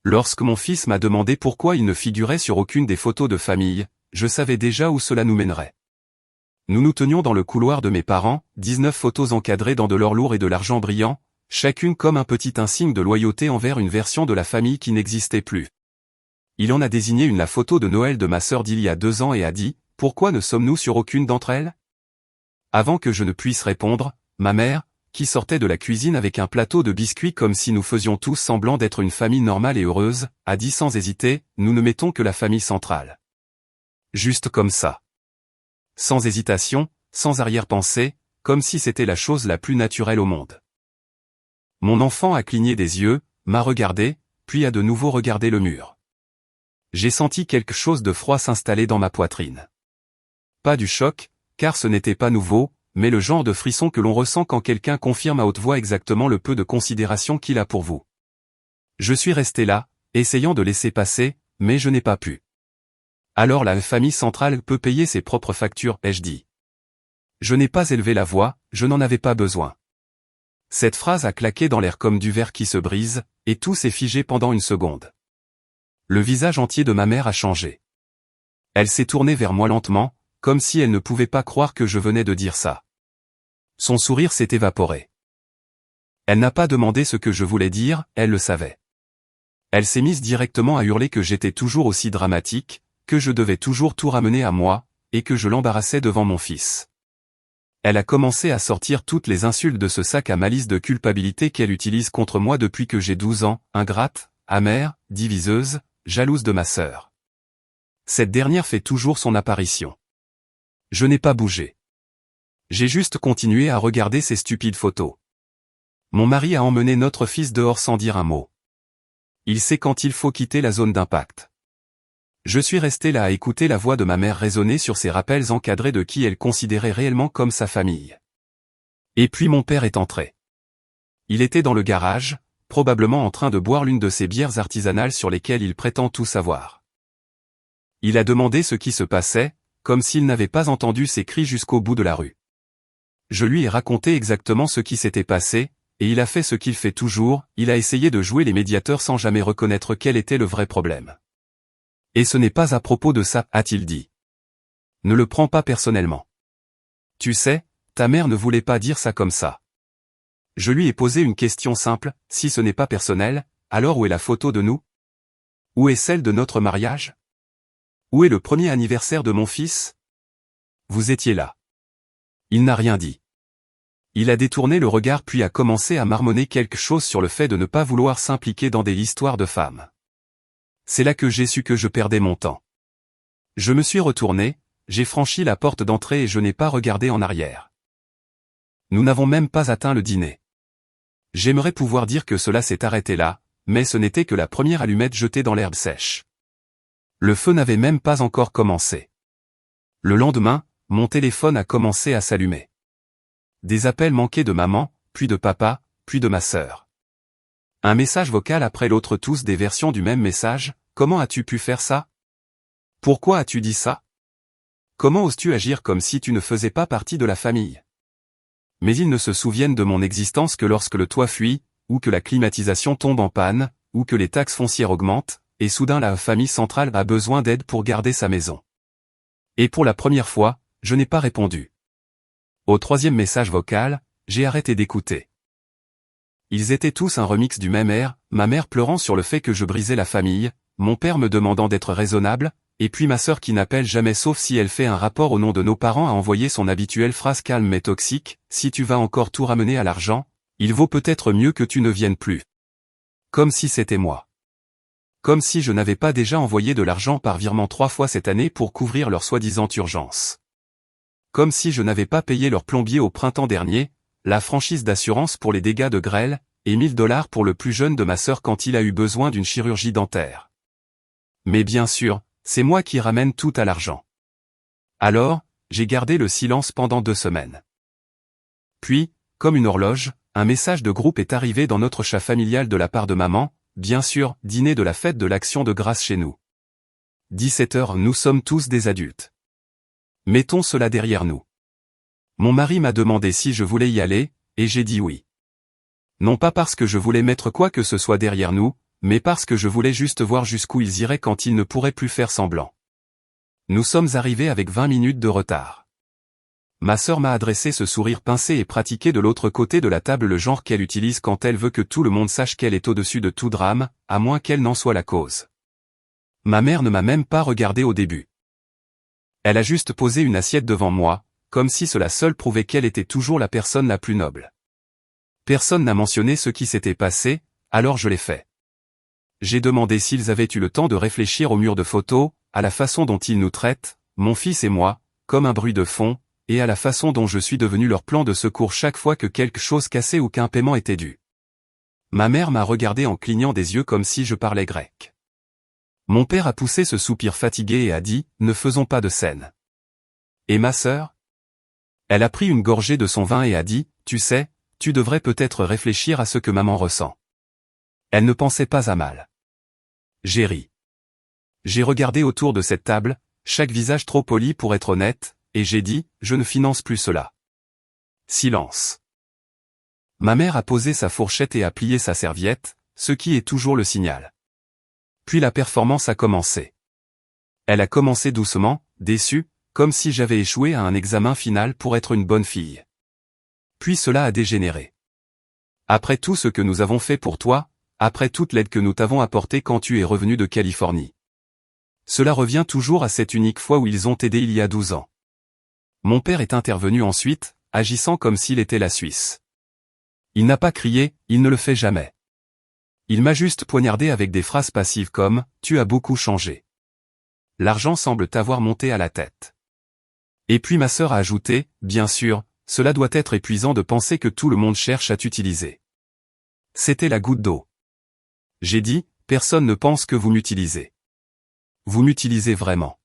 Lorsque mon fils m'a demandé pourquoi il ne figurait sur aucune des photos de famille, je savais déjà où cela nous mènerait. Nous nous tenions dans le couloir de mes parents, 19 photos encadrées dans de l'or lourd et de l'argent brillant, chacune comme un petit insigne de loyauté envers une version de la famille qui n'existait plus. Il en a désigné une, la photo de Noël de ma sœur d'il y a 2 ans, et a dit « Pourquoi ne sommes-nous sur aucune d'entre elles ?» Avant que je ne puisse répondre, ma mère, qui sortait de la cuisine avec un plateau de biscuits comme si nous faisions tous semblant d'être une famille normale et heureuse, a dit sans hésiter « Nous ne mettons que la famille centrale. » Juste comme ça. Sans hésitation, sans arrière-pensée, comme si c'était la chose la plus naturelle au monde. Mon enfant a cligné des yeux, m'a regardé, puis a de nouveau regardé le mur. J'ai senti quelque chose de froid s'installer dans ma poitrine. Pas du choc, car ce n'était pas nouveau, mais le genre de frisson que l'on ressent quand quelqu'un confirme à haute voix exactement le peu de considération qu'il a pour vous. Je suis resté là, essayant de laisser passer, mais je n'ai pas pu. Alors la famille centrale peut payer ses propres factures, ai-je dit. Je n'ai pas élevé la voix, je n'en avais pas besoin. Cette phrase a claqué dans l'air comme du verre qui se brise, et tout s'est figé pendant une seconde. Le visage entier de ma mère a changé. Elle s'est tournée vers moi lentement, comme si elle ne pouvait pas croire que je venais de dire ça. Son sourire s'est évaporé. Elle n'a pas demandé ce que je voulais dire, elle le savait. Elle s'est mise directement à hurler que j'étais toujours aussi dramatique, que je devais toujours tout ramener à moi, et que je l'embarrassais devant mon fils. Elle a commencé à sortir toutes les insultes de ce sac à malice de culpabilité qu'elle utilise contre moi depuis que j'ai 12 ans, ingrate, amère, diviseuse, jalouse de ma sœur. Cette dernière fait toujours son apparition. Je n'ai pas bougé. J'ai juste continué à regarder ces stupides photos. Mon mari a emmené notre fils dehors sans dire un mot. Il sait quand il faut quitter la zone d'impact. Je suis resté là à écouter la voix de ma mère résonner sur ses rappels encadrés de qui elle considérait réellement comme sa famille. Et puis mon père est entré. Il était dans le garage, probablement en train de boire l'une de ces bières artisanales sur lesquelles il prétend tout savoir. Il a demandé ce qui se passait, comme s'il n'avait pas entendu ses cris jusqu'au bout de la rue. Je lui ai raconté exactement ce qui s'était passé, et il a fait ce qu'il fait toujours, il a essayé de jouer les médiateurs sans jamais reconnaître quel était le vrai problème. Et ce n'est pas à propos de ça, a-t-il dit. Ne le prends pas personnellement. Tu sais, ta mère ne voulait pas dire ça comme ça. Je lui ai posé une question simple, si ce n'est pas personnel, alors où est la photo de nous? Où est celle de notre mariage? Où est le premier anniversaire de mon fils? Vous étiez là. Il n'a rien dit. Il a détourné le regard puis a commencé à marmonner quelque chose sur le fait de ne pas vouloir s'impliquer dans des histoires de femmes. C'est là que j'ai su que je perdais mon temps. Je me suis retourné, j'ai franchi la porte d'entrée et je n'ai pas regardé en arrière. Nous n'avons même pas atteint le dîner. J'aimerais pouvoir dire que cela s'est arrêté là, mais ce n'était que la première allumette jetée dans l'herbe sèche. Le feu n'avait même pas encore commencé. Le lendemain, mon téléphone a commencé à s'allumer. Des appels manqués de maman, puis de papa, puis de ma sœur. Un message vocal après l'autre, tous des versions du même message. Comment as-tu pu faire ça? Pourquoi as-tu dit ça? Comment oses-tu agir comme si tu ne faisais pas partie de la famille? Mais ils ne se souviennent de mon existence que lorsque le toit fuit, ou que la climatisation tombe en panne, ou que les taxes foncières augmentent, et soudain la famille centrale a besoin d'aide pour garder sa maison. Et pour la première fois, je n'ai pas répondu. Au 3e message vocal, j'ai arrêté d'écouter. Ils étaient tous un remix du même air, ma mère pleurant sur le fait que je brisais la famille, mon père me demandant d'être raisonnable, et puis ma sœur qui n'appelle jamais sauf si elle fait un rapport au nom de nos parents a envoyé son habituelle phrase calme mais toxique, si tu vas encore tout ramener à l'argent, il vaut peut-être mieux que tu ne viennes plus. Comme si c'était moi. Comme si je n'avais pas déjà envoyé de l'argent par virement 3 fois cette année pour couvrir leur soi-disant urgence. Comme si je n'avais pas payé leur plombier au printemps dernier, la franchise d'assurance pour les dégâts de grêle, et $1000 pour le plus jeune de ma sœur quand il a eu besoin d'une chirurgie dentaire. Mais bien sûr, c'est moi qui ramène tout à l'argent. Alors, j'ai gardé le silence pendant 2 semaines. Puis, comme une horloge, un message de groupe est arrivé dans notre chat familial de la part de maman, bien sûr, dîner de la fête de l'Action de grâce chez nous. 17h, nous sommes tous des adultes. Mettons cela derrière nous. Mon mari m'a demandé si je voulais y aller, et j'ai dit oui. Non pas parce que je voulais mettre quoi que ce soit derrière nous, mais parce que je voulais juste voir jusqu'où ils iraient quand ils ne pourraient plus faire semblant. Nous sommes arrivés avec 20 minutes de retard. Ma sœur m'a adressé ce sourire pincé et pratiqué de l'autre côté de la table, le genre qu'elle utilise quand elle veut que tout le monde sache qu'elle est au-dessus de tout drame, à moins qu'elle n'en soit la cause. Ma mère ne m'a même pas regardé au début. Elle a juste posé une assiette devant moi, comme si cela seul prouvait qu'elle était toujours la personne la plus noble. Personne n'a mentionné ce qui s'était passé, alors je l'ai fait. J'ai demandé s'ils avaient eu le temps de réfléchir au mur de photos, à la façon dont ils nous traitent, mon fils et moi, comme un bruit de fond, et à la façon dont je suis devenu leur plan de secours chaque fois que quelque chose cassait ou qu'un paiement était dû. Ma mère m'a regardé en clignant des yeux comme si je parlais grec. Mon père a poussé ce soupir fatigué et a dit « Ne faisons pas de scène ». Et ma sœur ? Elle a pris une gorgée de son vin et a dit « Tu sais, tu devrais peut-être réfléchir à ce que maman ressent ». Elle ne pensait pas à mal. J'ai ri. J'ai regardé autour de cette table, chaque visage trop poli pour être honnête, et j'ai dit « Je ne finance plus cela ». Silence. Ma mère a posé sa fourchette et a plié sa serviette, ce qui est toujours le signal. Puis la performance a commencé. Elle a commencé doucement, déçue, comme si j'avais échoué à un examen final pour être une bonne fille. Puis cela a dégénéré. Après tout ce que nous avons fait pour toi, après toute l'aide que nous t'avons apportée quand tu es revenu de Californie. Cela revient toujours à cette unique fois où ils ont aidé il y a 12 ans. Mon père est intervenu ensuite, agissant comme s'il était la Suisse. Il n'a pas crié, il ne le fait jamais. Il m'a juste poignardé avec des phrases passives comme « Tu as beaucoup changé ». L'argent semble t'avoir monté à la tête. Et puis ma sœur a ajouté « Bien sûr, cela doit être épuisant de penser que tout le monde cherche à t'utiliser. » C'était la goutte d'eau. J'ai dit « Personne ne pense que vous m'utilisez. Vous m'utilisez vraiment.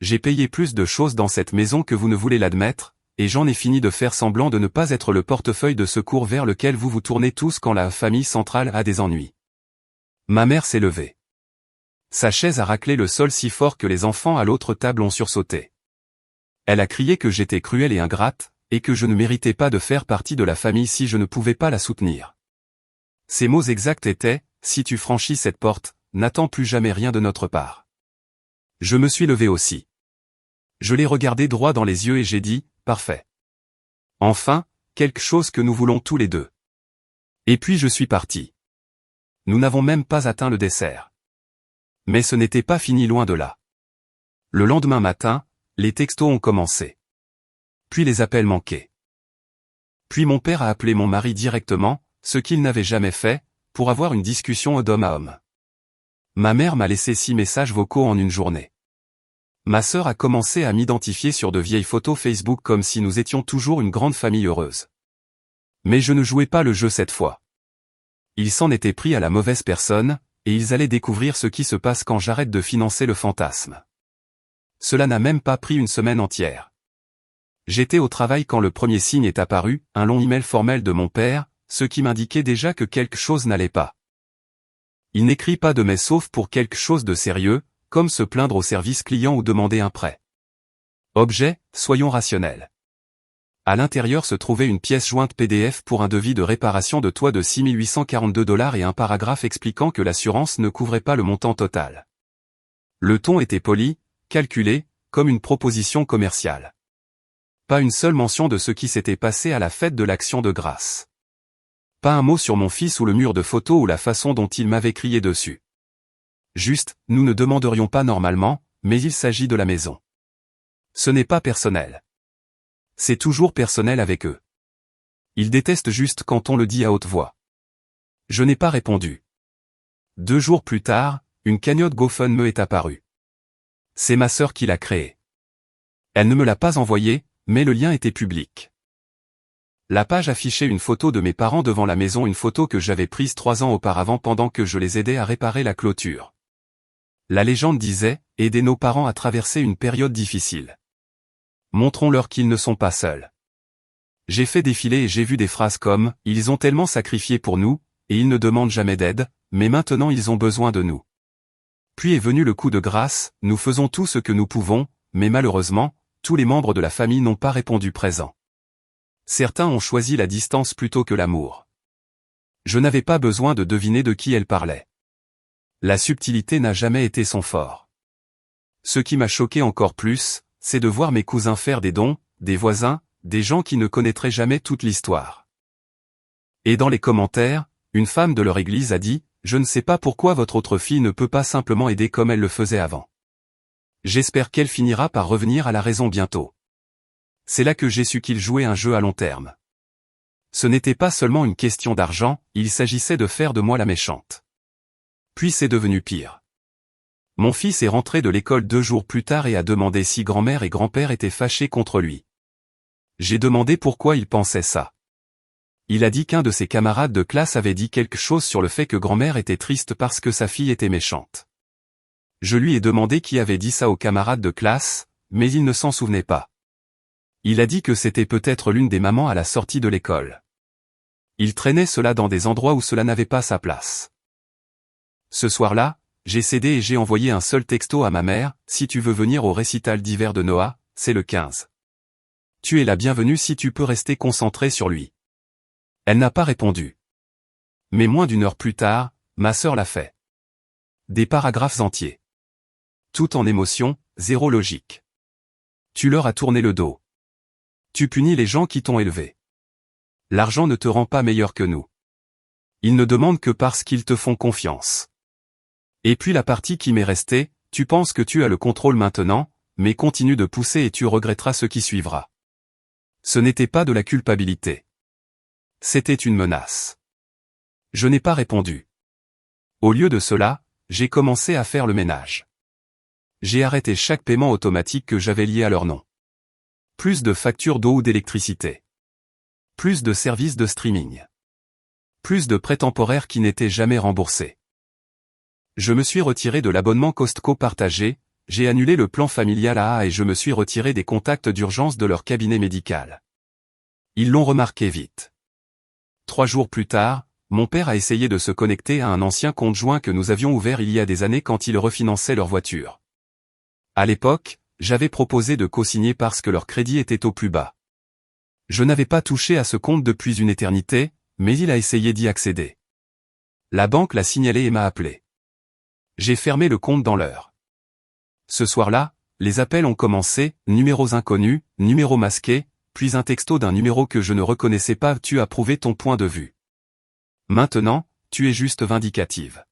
J'ai payé plus de choses dans cette maison que vous ne voulez l'admettre, et j'en ai fini de faire semblant de ne pas être le portefeuille de secours vers lequel vous vous tournez tous quand la famille centrale a des ennuis. » Ma mère s'est levée. Sa chaise a raclé le sol si fort que les enfants à l'autre table ont sursauté. Elle a crié que j'étais cruelle et ingrate, et que je ne méritais pas de faire partie de la famille si je ne pouvais pas la soutenir. Ses mots exacts étaient « Si tu franchis cette porte, n'attends plus jamais rien de notre part. » Je me suis levé aussi. Je l'ai regardé droit dans les yeux et j'ai dit « Parfait. Enfin, quelque chose que nous voulons tous les deux. » Et puis je suis parti. Nous n'avons même pas atteint le dessert. Mais ce n'était pas fini, loin de là. Le lendemain matin, les textos ont commencé. Puis les appels manqués. Puis mon père a appelé mon mari directement, ce qu'il n'avait jamais fait, pour avoir une discussion d'homme à homme. Ma mère m'a laissé 6 messages vocaux en une journée. Ma sœur a commencé à m'identifier sur de vieilles photos Facebook comme si nous étions toujours une grande famille heureuse. Mais je ne jouais pas le jeu cette fois. Ils s'en étaient pris à la mauvaise personne, et ils allaient découvrir ce qui se passe quand j'arrête de financer le fantasme. Cela n'a même pas pris une semaine entière. J'étais au travail quand le premier signe est apparu, un long email formel de mon père, ce qui m'indiquait déjà que quelque chose n'allait pas. Il n'écrit pas de mais sauf pour quelque chose de sérieux, comme se plaindre au service client ou demander un prêt. Objet, soyons rationnels. À l'intérieur se trouvait une pièce jointe PDF pour un devis de réparation de toit de 6 842 $ et un paragraphe expliquant que l'assurance ne couvrait pas le montant total. Le ton était poli, calculé, comme une proposition commerciale. Pas une seule mention de ce qui s'était passé à la fête de l'Action de grâce. Pas un mot sur mon fils ou le mur de photos ou la façon dont il m'avait crié dessus. Juste, nous ne demanderions pas normalement, mais il s'agit de la maison. Ce n'est pas personnel. C'est toujours personnel avec eux. Ils détestent juste quand on le dit à haute voix. Je n'ai pas répondu. 2 jours plus tard, une cagnotte GoFundMe est apparue. C'est ma sœur qui l'a créée. Elle ne me l'a pas envoyée, mais le lien était public. La page affichait une photo de mes parents devant la maison, une photo que j'avais prise 3 ans auparavant pendant que je les aidais à réparer la clôture. La légende disait « Aider nos parents à traverser une période difficile. Montrons-leur qu'ils ne sont pas seuls. » J'ai fait défiler et j'ai vu des phrases comme « Ils ont tellement sacrifié pour nous, et ils ne demandent jamais d'aide, mais maintenant ils ont besoin de nous. » Puis est venu le coup de grâce, nous faisons tout ce que nous pouvons, mais malheureusement, tous les membres de la famille n'ont pas répondu présent. Certains ont choisi la distance plutôt que l'amour. Je n'avais pas besoin de deviner de qui elle parlait. La subtilité n'a jamais été son fort. Ce qui m'a choqué encore plus, c'est de voir mes cousins faire des dons, des voisins, des gens qui ne connaîtraient jamais toute l'histoire. Et dans les commentaires, une femme de leur église a dit « Je ne sais pas pourquoi votre autre fille ne peut pas simplement aider comme elle le faisait avant. J'espère qu'elle finira par revenir à la raison bientôt. » C'est là que j'ai su qu'il jouait un jeu à long terme. Ce n'était pas seulement une question d'argent, il s'agissait de faire de moi la méchante. Puis c'est devenu pire. Mon fils est rentré de l'école 2 jours plus tard et a demandé si grand-mère et grand-père étaient fâchés contre lui. J'ai demandé pourquoi il pensait ça. Il a dit qu'un de ses camarades de classe avait dit quelque chose sur le fait que grand-mère était triste parce que sa fille était méchante. Je lui ai demandé qui avait dit ça aux camarades de classe, mais il ne s'en souvenait pas. Il a dit que c'était peut-être l'une des mamans à la sortie de l'école. Il traînait cela dans des endroits où cela n'avait pas sa place. Ce soir-là, j'ai cédé et j'ai envoyé un seul texto à ma mère, « Si tu veux venir au récital d'hiver de Noah, c'est le 15. Tu es la bienvenue si tu peux rester concentré sur lui. » Elle n'a pas répondu. Mais moins d'une heure plus tard, ma sœur l'a fait. Des paragraphes entiers. Tout en émotion, zéro logique. Tu leur as tourné le dos. Tu punis les gens qui t'ont élevé. L'argent ne te rend pas meilleur que nous. Ils ne demandent que parce qu'ils te font confiance. Et puis la partie qui m'est restée, tu penses que tu as le contrôle maintenant, mais continue de pousser et tu regretteras ce qui suivra. Ce n'était pas de la culpabilité. C'était une menace. Je n'ai pas répondu. Au lieu de cela, j'ai commencé à faire le ménage. J'ai arrêté chaque paiement automatique que j'avais lié à leur nom. Plus de factures d'eau ou d'électricité. Plus de services de streaming. Plus de prêts temporaires qui n'étaient jamais remboursés. Je me suis retiré de l'abonnement Costco partagé, j'ai annulé le plan familial AA et je me suis retiré des contacts d'urgence de leur cabinet médical. Ils l'ont remarqué vite. 3 jours plus tard, mon père a essayé de se connecter à un ancien compte joint que nous avions ouvert il y a des années quand ils refinançaient leur voiture. À l'époque, j'avais proposé de co-signer parce que leur crédit était au plus bas. Je n'avais pas touché à ce compte depuis une éternité, mais il a essayé d'y accéder. La banque l'a signalé et m'a appelé. J'ai fermé le compte dans l'heure. Ce soir-là, les appels ont commencé, numéros inconnus, numéros masqués, puis un texto d'un numéro que je ne reconnaissais pas, tu as prouvé ton point de vue. Maintenant, tu es juste vindicative.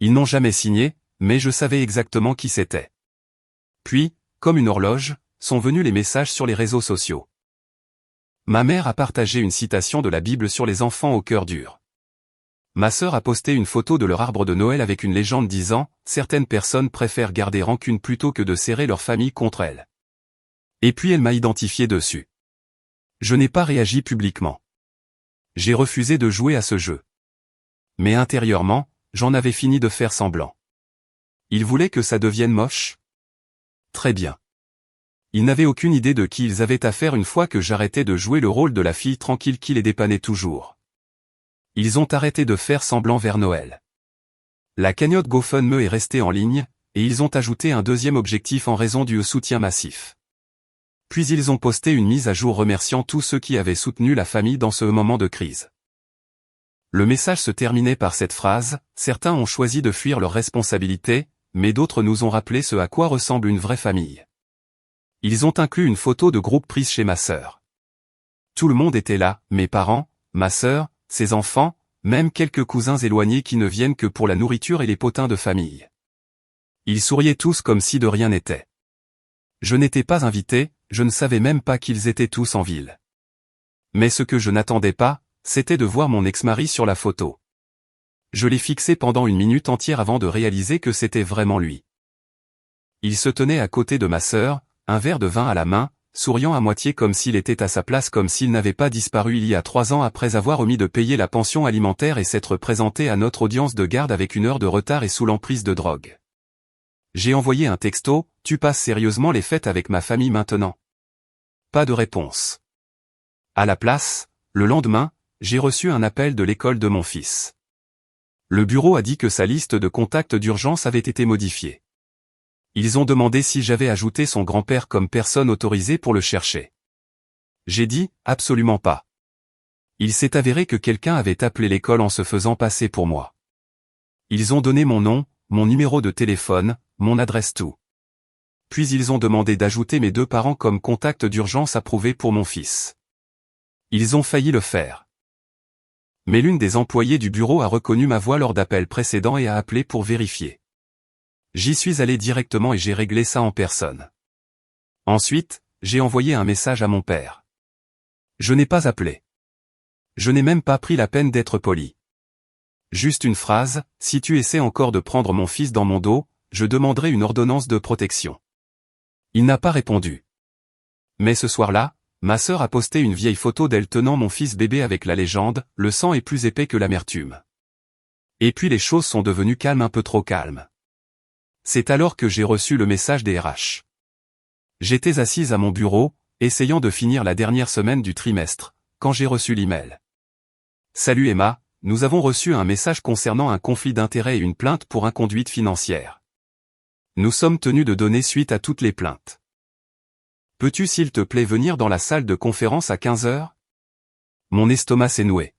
Ils n'ont jamais signé, mais je savais exactement qui c'était. Puis, comme une horloge, sont venus les messages sur les réseaux sociaux. Ma mère a partagé une citation de la Bible sur les enfants au cœur dur. Ma sœur a posté une photo de leur arbre de Noël avec une légende disant « Certaines personnes préfèrent garder rancune plutôt que de serrer leur famille contre elles. » Et puis elle m'a identifié dessus. Je n'ai pas réagi publiquement. J'ai refusé de jouer à ce jeu. Mais intérieurement, j'en avais fini de faire semblant. Ils voulaient que ça devienne moche ? Très bien. Ils n'avaient aucune idée de qui ils avaient affaire une fois que j'arrêtais de jouer le rôle de la fille tranquille qui les dépannait toujours. Ils ont arrêté de faire semblant vers Noël. La cagnotte GoFundMe est restée en ligne, et ils ont ajouté un deuxième objectif en raison du soutien massif. Puis ils ont posté une mise à jour remerciant tous ceux qui avaient soutenu la famille dans ce moment de crise. Le message se terminait par cette phrase, « Certains ont choisi de fuir leurs responsabilités, mais d'autres nous ont rappelé ce à quoi ressemble une vraie famille. » Ils ont inclus une photo de groupe prise chez ma sœur. Tout le monde était là, mes parents, ma sœur, ses enfants, même quelques cousins éloignés qui ne viennent que pour la nourriture et les potins de famille. Ils souriaient tous comme si de rien n'était. Je n'étais pas invité, je ne savais même pas qu'ils étaient tous en ville. Mais ce que je n'attendais pas, c'était de voir mon ex-mari sur la photo. Je l'ai fixé pendant une minute entière avant de réaliser que c'était vraiment lui. Il se tenait à côté de ma sœur, un verre de vin à la main, souriant à moitié comme s'il était à sa place, comme s'il n'avait pas disparu il y a 3 ans après avoir omis de payer la pension alimentaire et s'être présenté à notre audience de garde avec 1 heure de retard et sous l'emprise de drogue. J'ai envoyé un texto, « Tu passes sérieusement les fêtes avec ma famille maintenant ?» Pas de réponse. À la place, le lendemain, j'ai reçu un appel de l'école de mon fils. Le bureau a dit que sa liste de contacts d'urgence avait été modifiée. Ils ont demandé si j'avais ajouté son grand-père comme personne autorisée pour le chercher. J'ai dit, absolument pas. Il s'est avéré que quelqu'un avait appelé l'école en se faisant passer pour moi. Ils ont donné mon nom, mon numéro de téléphone, mon adresse tout. Puis ils ont demandé d'ajouter mes 2 parents comme contact d'urgence approuvé pour mon fils. Ils ont failli le faire. Mais l'une des employées du bureau a reconnu ma voix lors d'appels précédents et a appelé pour vérifier. J'y suis allé directement et j'ai réglé ça en personne. Ensuite, j'ai envoyé un message à mon père. Je n'ai pas appelé. Je n'ai même pas pris la peine d'être poli. Juste une phrase, si tu essaies encore de prendre mon fils dans mon dos, je demanderai une ordonnance de protection. Il n'a pas répondu. Mais ce soir-là, ma sœur a posté une vieille photo d'elle tenant mon fils bébé avec la légende « Le sang est plus épais que l'amertume ». Et puis les choses sont devenues calmes, un peu trop calmes. C'est alors que j'ai reçu le message des RH. J'étais assise à mon bureau, essayant de finir la dernière semaine du trimestre, quand j'ai reçu l'email. Salut Emma, nous avons reçu un message concernant un conflit d'intérêts et une plainte pour inconduite financière. Nous sommes tenus de donner suite à toutes les plaintes. Peux-tu s'il te plaît venir dans la salle de conférence à 15 heures? Mon estomac s'est noué.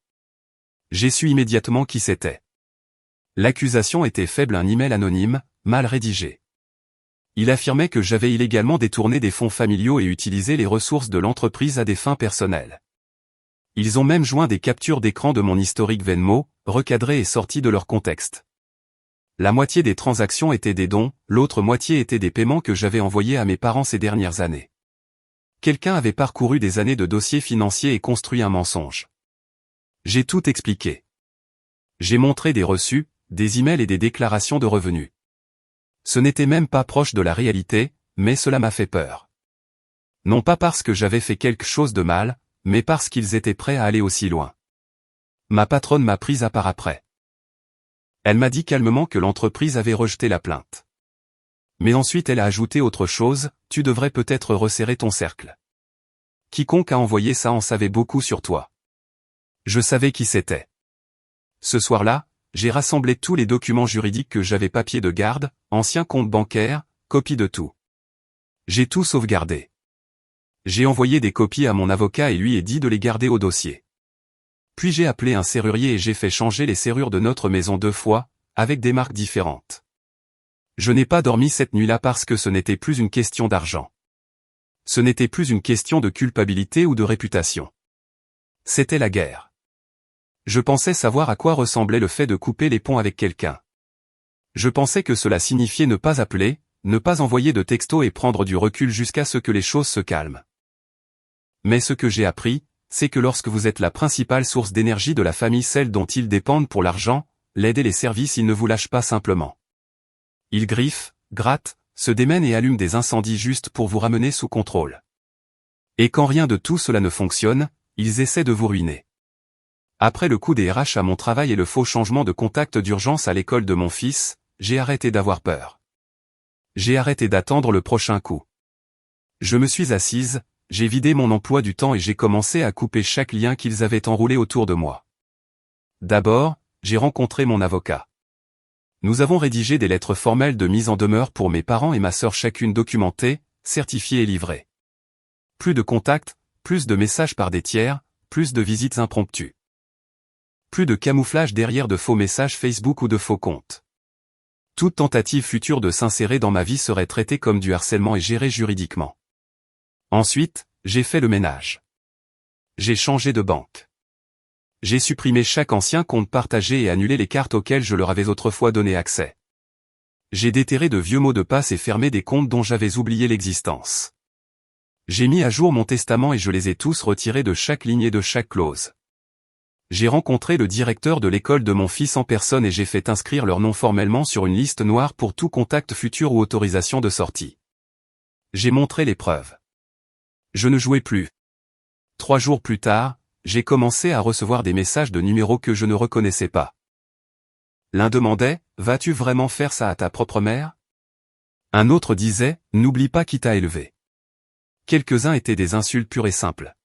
J'ai su immédiatement qui c'était. L'accusation était faible, un email anonyme, mal rédigé. Il affirmait que j'avais illégalement détourné des fonds familiaux et utilisé les ressources de l'entreprise à des fins personnelles. Ils ont même joint des captures d'écran de mon historique Venmo, recadrées et sorties de leur contexte. La moitié des transactions étaient des dons, l'autre moitié étaient des paiements que j'avais envoyés à mes parents ces dernières années. Quelqu'un avait parcouru des années de dossiers financiers et construit un mensonge. J'ai tout expliqué. J'ai montré des reçus, des emails et des déclarations de revenus. Ce n'était même pas proche de la réalité, mais cela m'a fait peur. Non pas parce que j'avais fait quelque chose de mal, mais parce qu'ils étaient prêts à aller aussi loin. Ma patronne m'a prise à part après. Elle m'a dit calmement que l'entreprise avait rejeté la plainte. Mais ensuite elle a ajouté autre chose, tu devrais peut-être resserrer ton cercle. Quiconque a envoyé ça en savait beaucoup sur toi. Je savais qui c'était. Ce soir-là, j'ai rassemblé tous les documents juridiques que j'avais, papier de garde, ancien compte bancaire, copie de tout. J'ai tout sauvegardé. J'ai envoyé des copies à mon avocat et lui ai dit de les garder au dossier. Puis j'ai appelé un serrurier et j'ai fait changer les serrures de notre maison 2 fois, avec des marques différentes. Je n'ai pas dormi cette nuit-là parce que ce n'était plus une question d'argent. Ce n'était plus une question de culpabilité ou de réputation. C'était la guerre. Je pensais savoir à quoi ressemblait le fait de couper les ponts avec quelqu'un. Je pensais que cela signifiait ne pas appeler, ne pas envoyer de texto et prendre du recul jusqu'à ce que les choses se calment. Mais ce que j'ai appris, c'est que lorsque vous êtes la principale source d'énergie de la famille, celle dont ils dépendent pour l'argent, l'aide et les services, ils ne vous lâchent pas simplement. Ils griffent, grattent, se démènent et allument des incendies juste pour vous ramener sous contrôle. Et quand rien de tout cela ne fonctionne, ils essaient de vous ruiner. Après le coup des RH à mon travail et le faux changement de contact d'urgence à l'école de mon fils, j'ai arrêté d'avoir peur. J'ai arrêté d'attendre le prochain coup. Je me suis assise, j'ai vidé mon emploi du temps et j'ai commencé à couper chaque lien qu'ils avaient enroulé autour de moi. D'abord, j'ai rencontré mon avocat. Nous avons rédigé des lettres formelles de mise en demeure pour mes parents et ma sœur, chacune documentée, certifiée et livrée. Plus de contacts, plus de messages par des tiers, plus de visites impromptues. Plus de camouflage derrière de faux messages Facebook ou de faux comptes. Toute tentative future de s'insérer dans ma vie serait traitée comme du harcèlement et gérée juridiquement. Ensuite, j'ai fait le ménage. J'ai changé de banque. J'ai supprimé chaque ancien compte partagé et annulé les cartes auxquelles je leur avais autrefois donné accès. J'ai déterré de vieux mots de passe et fermé des comptes dont j'avais oublié l'existence. J'ai mis à jour mon testament et je les ai tous retirés de chaque ligne et de chaque clause. J'ai rencontré le directeur de l'école de mon fils en personne et j'ai fait inscrire leur nom formellement sur une liste noire pour tout contact futur ou autorisation de sortie. J'ai montré les preuves. Je ne jouais plus. 3 jours plus tard, j'ai commencé à recevoir des messages de numéros que je ne reconnaissais pas. L'un demandait « Vas-tu vraiment faire ça à ta propre mère ?» Un autre disait « N'oublie pas qui t'a élevé ». Quelques-uns étaient des insultes pures et simples.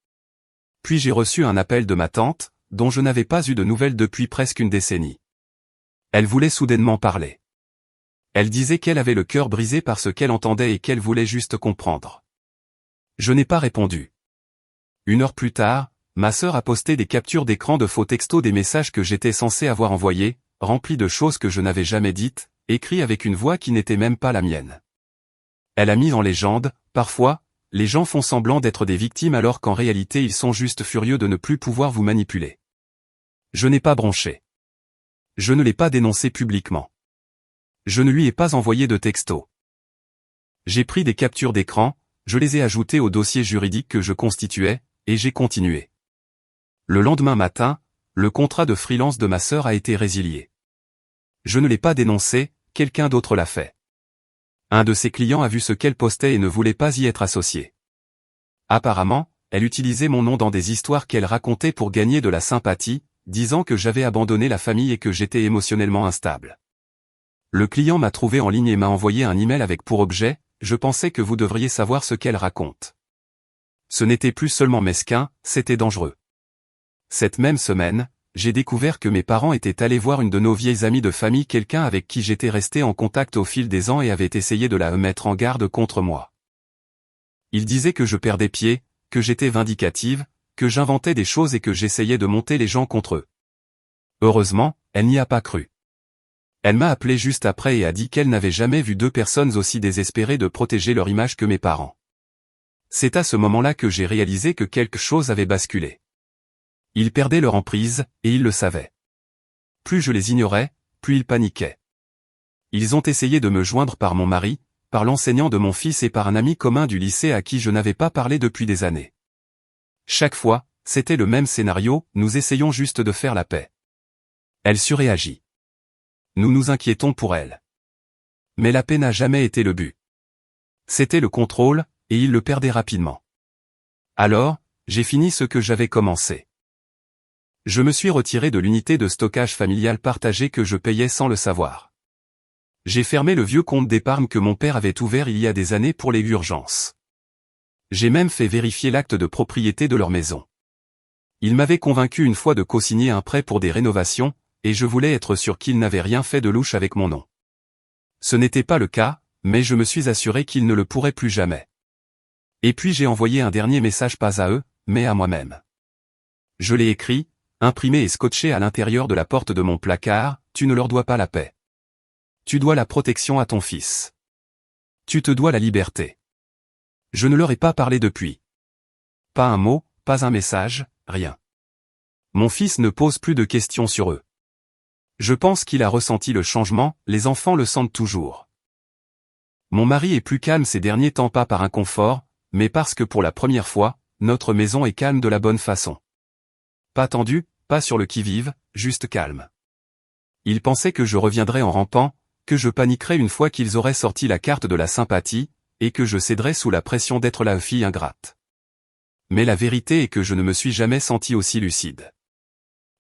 Puis j'ai reçu un appel de ma tante, dont je n'avais pas eu de nouvelles depuis presque une décennie. Elle voulait soudainement parler. Elle disait qu'elle avait le cœur brisé par ce qu'elle entendait et qu'elle voulait juste comprendre. Je n'ai pas répondu. 1 heure plus tard, ma sœur a posté des captures d'écran de faux textos des messages que j'étais censé avoir envoyés, remplis de choses que je n'avais jamais dites, écrits avec une voix qui n'était même pas la mienne. Elle a mis en légende, parfois, les gens font semblant d'être des victimes alors qu'en réalité ils sont juste furieux de ne plus pouvoir vous manipuler. Je n'ai pas bronché. Je ne l'ai pas dénoncé publiquement. Je ne lui ai pas envoyé de texto. J'ai pris des captures d'écran, je les ai ajoutées au dossier juridique que je constituais, et j'ai continué. Le lendemain matin, le contrat de freelance de ma sœur a été résilié. Je ne l'ai pas dénoncé, quelqu'un d'autre l'a fait. Un de ses clients a vu ce qu'elle postait et ne voulait pas y être associé. Apparemment, elle utilisait mon nom dans des histoires qu'elle racontait pour gagner de la sympathie, disant que j'avais abandonné la famille et que j'étais émotionnellement instable. Le client m'a trouvé en ligne et m'a envoyé un email avec pour objet « Je pensais que vous devriez savoir ce qu'elle raconte ». Ce n'était plus seulement mesquin, c'était dangereux. Cette même semaine, j'ai découvert que mes parents étaient allés voir une de nos vieilles amies de famille, quelqu'un avec qui j'étais resté en contact au fil des ans et avait essayé de la mettre en garde contre moi. Il disait que je perdais pied, que j'étais vindicative, que j'inventais des choses et que j'essayais de monter les gens contre eux. Heureusement, elle n'y a pas cru. Elle m'a appelé juste après et a dit qu'elle n'avait jamais vu deux personnes aussi désespérées de protéger leur image que mes parents. C'est à ce moment-là que j'ai réalisé que quelque chose avait basculé. Ils perdaient leur emprise, et ils le savaient. Plus je les ignorais, plus ils paniquaient. Ils ont essayé de me joindre par mon mari, par l'enseignant de mon fils et par un ami commun du lycée à qui je n'avais pas parlé depuis des années. Chaque fois, c'était le même scénario, nous essayons juste de faire la paix. Elle surréagit. Nous nous inquiétons pour elle. Mais la paix n'a jamais été le but. C'était le contrôle, et il le perdait rapidement. Alors, j'ai fini ce que j'avais commencé. Je me suis retiré de l'unité de stockage familial partagée que je payais sans le savoir. J'ai fermé le vieux compte d'épargne que mon père avait ouvert il y a des années pour les urgences. J'ai même fait vérifier l'acte de propriété de leur maison. Il m'avait convaincu une fois de co-signer un prêt pour des rénovations, et je voulais être sûr qu'il n'avait rien fait de louche avec mon nom. Ce n'était pas le cas, mais je me suis assuré qu'il ne le pourrait plus jamais. Et puis j'ai envoyé un dernier message pas à eux, mais à moi-même. Je l'ai écrit, imprimé et scotché à l'intérieur de la porte de mon placard, tu ne leur dois pas la paix. Tu dois la protection à ton fils. Tu te dois la liberté. Je ne leur ai pas parlé depuis. Pas un mot, pas un message, rien. Mon fils ne pose plus de questions sur eux. Je pense qu'il a ressenti le changement, les enfants le sentent toujours. Mon mari est plus calme ces derniers temps, pas par inconfort, mais parce que pour la première fois, notre maison est calme de la bonne façon. Pas tendu, pas sur le qui-vive, juste calme. Il pensait que je reviendrais en rampant, que je paniquerais une fois qu'ils auraient sorti la carte de la sympathie, et que je céderais sous la pression d'être la fille ingrate. Mais la vérité est que je ne me suis jamais senti aussi lucide.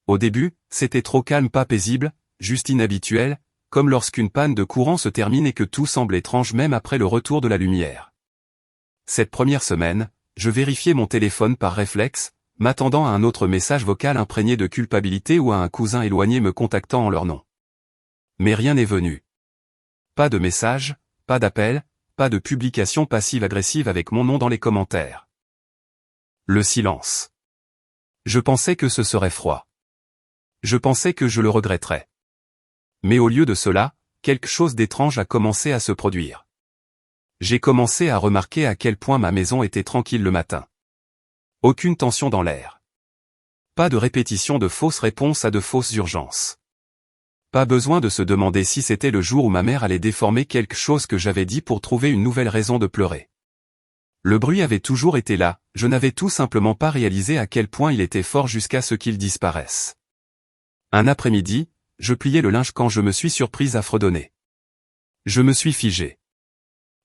Au début, c'était trop calme, pas paisible, juste inhabituel, comme lorsqu'une panne de courant se termine et que tout semble étrange même après le retour de la lumière. Cette première semaine, je vérifiais mon téléphone par réflexe, m'attendant à un autre message vocal imprégné de culpabilité ou à un cousin éloigné me contactant en leur nom. Mais rien n'est venu. Pas de message, pas d'appel, pas de publication passive-agressive avec mon nom dans les commentaires. Le silence. Je pensais que ce serait froid. Je pensais que je le regretterais. Mais au lieu de cela, quelque chose d'étrange a commencé à se produire. J'ai commencé à remarquer à quel point ma maison était tranquille le matin. Aucune tension dans l'air. Pas de répétition de fausses réponses à de fausses urgences. Pas besoin de se demander si c'était le jour où ma mère allait déformer quelque chose que j'avais dit pour trouver une nouvelle raison de pleurer. Le bruit avait toujours été là, je n'avais tout simplement pas réalisé à quel point il était fort jusqu'à ce qu'il disparaisse. Un après-midi, je pliais le linge quand je me suis surprise à fredonner. Je me suis figé.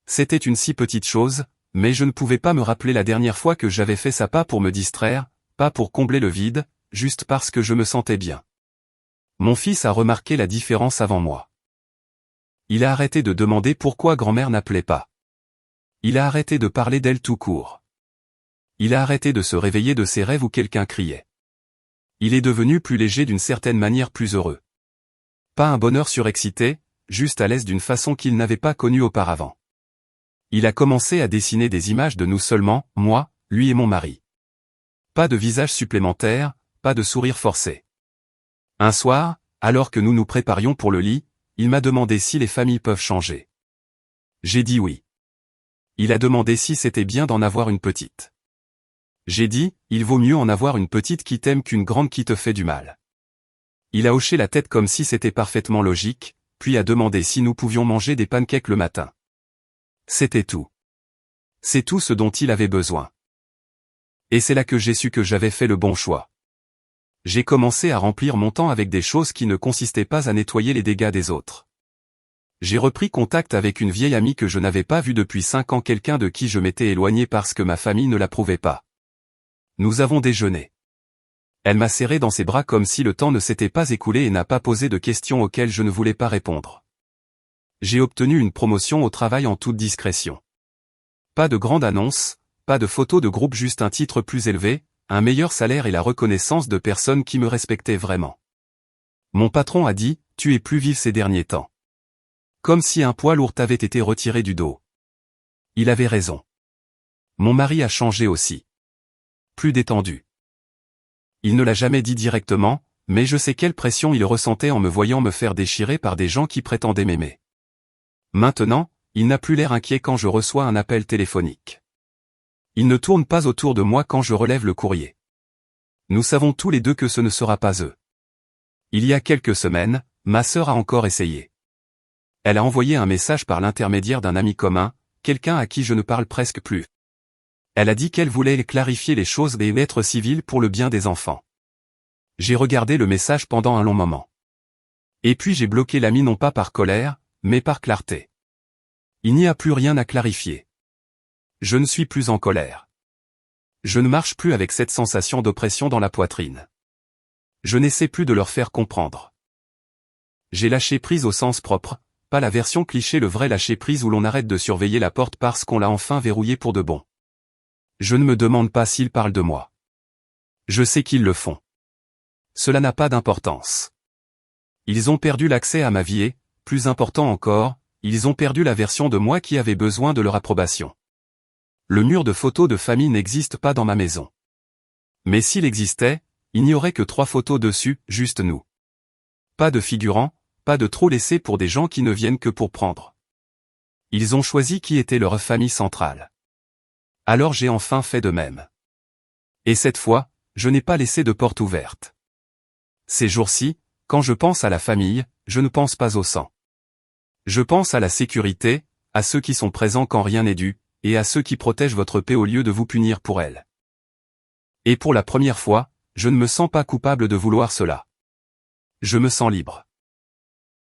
C'était une si petite chose, mais je ne pouvais pas me rappeler la dernière fois que j'avais fait ça, pas pour me distraire, pas pour combler le vide, juste parce que je me sentais bien. Mon fils a remarqué la différence avant moi. Il a arrêté de demander pourquoi grand-mère n'appelait pas. Il a arrêté de parler d'elle tout court. Il a arrêté de se réveiller de ses rêves où quelqu'un criait. Il est devenu plus léger, d'une certaine manière plus heureux. Pas un bonheur surexcité, juste à l'aise d'une façon qu'il n'avait pas connue auparavant. Il a commencé à dessiner des images de nous seulement, moi, lui et mon mari. Pas de visage supplémentaire, pas de sourire forcé. Un soir, alors que nous nous préparions pour le lit, il m'a demandé si les familles peuvent changer. J'ai dit oui. Il a demandé si c'était bien d'en avoir une petite. J'ai dit, il vaut mieux en avoir une petite qui t'aime qu'une grande qui te fait du mal. Il a hoché la tête comme si c'était parfaitement logique, puis a demandé si nous pouvions manger des pancakes le matin. C'était tout. C'est tout ce dont il avait besoin. Et c'est là que j'ai su que j'avais fait le bon choix. J'ai commencé à remplir mon temps avec des choses qui ne consistaient pas à nettoyer les dégâts des autres. J'ai repris contact avec une vieille amie que je n'avais pas vue depuis 5 ans, quelqu'un de qui je m'étais éloigné parce que ma famille ne l'approuvait pas. Nous avons déjeuné. Elle m'a serré dans ses bras comme si le temps ne s'était pas écoulé et n'a pas posé de questions auxquelles je ne voulais pas répondre. J'ai obtenu une promotion au travail en toute discrétion. Pas de grande annonce, pas de photo de groupe, juste un titre plus élevé, un meilleur salaire et la reconnaissance de personnes qui me respectaient vraiment. Mon patron a dit, tu es plus vif ces derniers temps. Comme si un poids lourd t'avait été retiré du dos. Il avait raison. Mon mari a changé aussi. Plus détendu. Il ne l'a jamais dit directement, mais je sais quelle pression il ressentait en me voyant me faire déchirer par des gens qui prétendaient m'aimer. Maintenant, il n'a plus l'air inquiet quand je reçois un appel téléphonique. Il ne tourne pas autour de moi quand je relève le courrier. Nous savons tous les deux que ce ne sera pas eux. Il y a quelques semaines, ma sœur a encore essayé. Elle a envoyé un message par l'intermédiaire d'un ami commun, quelqu'un à qui je ne parle presque plus. Elle a dit qu'elle voulait clarifier les choses et être civile pour le bien des enfants. J'ai regardé le message pendant un long moment. Et puis j'ai bloqué l'ami non pas par colère, mais par clarté. Il n'y a plus rien à clarifier. Je ne suis plus en colère. Je ne marche plus avec cette sensation d'oppression dans la poitrine. Je n'essaie plus de leur faire comprendre. J'ai lâché prise au sens propre, pas la version cliché, le vrai lâcher prise où l'on arrête de surveiller la porte parce qu'on l'a enfin verrouillée pour de bon. Je ne me demande pas s'ils parlent de moi. Je sais qu'ils le font. Cela n'a pas d'importance. Ils ont perdu l'accès à ma vie et, plus important encore, ils ont perdu la version de moi qui avait besoin de leur approbation. Le mur de photos de famille n'existe pas dans ma maison. Mais s'il existait, il n'y aurait que 3 photos dessus, juste nous. Pas de figurants, pas de trou laissé pour des gens qui ne viennent que pour prendre. Ils ont choisi qui était leur famille centrale. Alors j'ai enfin fait de même. Et cette fois, je n'ai pas laissé de porte ouverte. Ces jours-ci, quand je pense à la famille, je ne pense pas au sang. Je pense à la sécurité, à ceux qui sont présents quand rien n'est dû, et à ceux qui protègent votre paix au lieu de vous punir pour elle. Et pour la première fois, je ne me sens pas coupable de vouloir cela. Je me sens libre.